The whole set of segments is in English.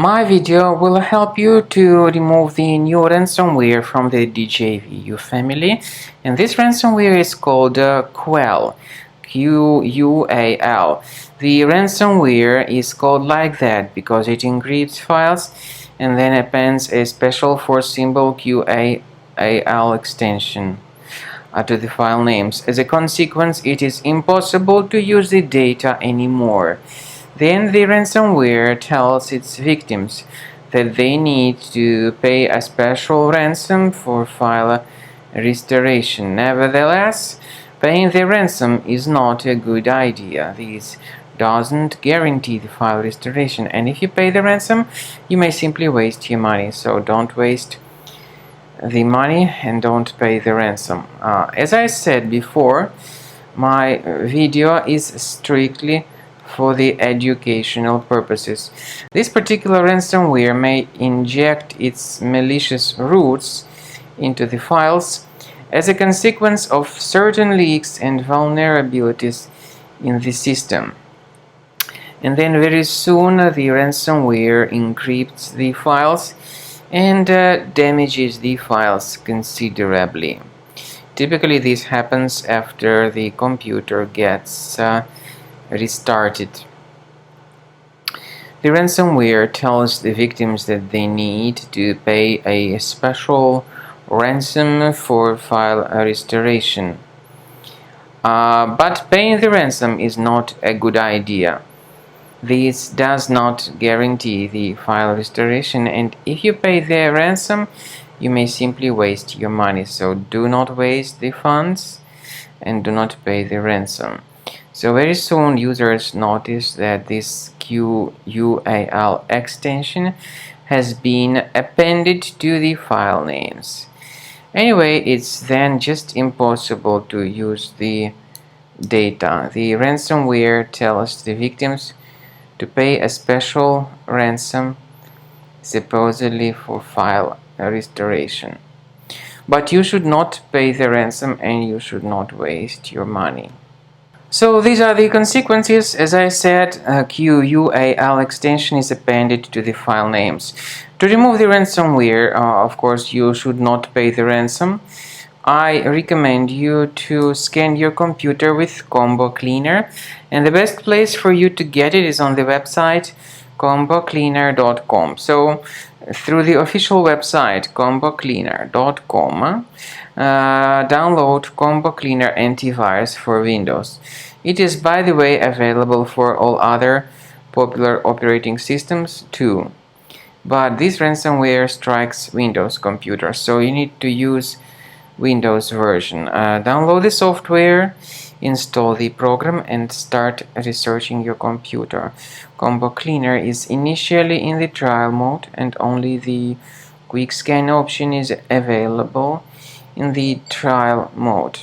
My video will help you to remove the new ransomware from the DJVU family, and this ransomware is called Qual, Qual. The ransomware is called like that because it encrypts files and then appends a special 4-symbol Qual extension to the file names. As a consequence, it is impossible to use the data anymore. Then the ransomware tells its victims that they need to pay a special ransom for file restoration. Nevertheless, paying the ransom is not a good idea. This doesn't guarantee the file restoration, and if you pay the ransom, you may simply waste your money. So don't waste the money and don't pay the ransom. As I said before, my video is strictly for the educational purposes. This particular ransomware may inject its malicious roots into the files as a consequence of certain leaks and vulnerabilities in the system. And then very soon the ransomware encrypts the files and damages the files considerably. Typically this happens after the computer gets restarted. The ransomware tells the victims that they need to pay a special ransom for file restoration. But paying the ransom is not a good idea. This does not guarantee the file restoration, and if you pay the ransom, you may simply waste your money. So do not waste the funds and do not pay the ransom. So very soon users notice that this Qual extension has been appended to the file names. Anyway, it's then just impossible to use the data. The ransomware tells the victims to pay a special ransom, supposedly for file restoration. But you should not pay the ransom and you should not waste your money. So these are the consequences. As I said, Qual extension is appended to the file names. To remove the ransomware, of course, you should not pay the ransom. I recommend you to scan your computer with Combo Cleaner, and the best place for you to get it is on the website combocleaner.com. So through the official website combocleaner.com, download Combo Cleaner Antivirus for Windows. It is, by the way, available for all other popular operating systems too. But this ransomware strikes Windows computers, so you need to use Windows version. Download the software, install the program, and start researching your computer. Combo Cleaner is initially in the trial mode, and only the quick scan option is available in the trial mode.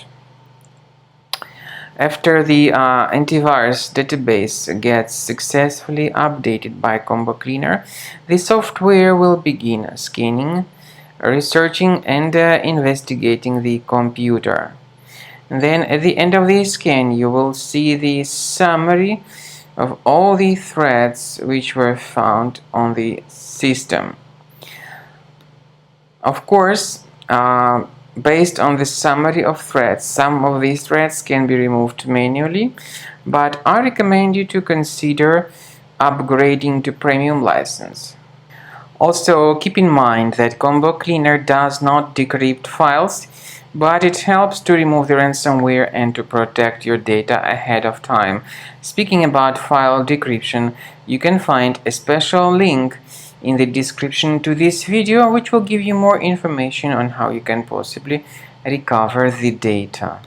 After the antivirus database gets successfully updated by Combo Cleaner, the software will begin scanning, researching, and investigating the computer. And then at the end of the scan, you will see the summary of all the threats which were found on the system. Of course, based on the summary of threats, some of these threats can be removed manually, but I recommend you to consider upgrading to premium license. Also, keep in mind that Combo Cleaner does not decrypt files, but it helps to remove the ransomware and to protect your data ahead of time. Speaking about file decryption, you can find a special link in the description to this video, which will give you more information on how you can possibly recover the data.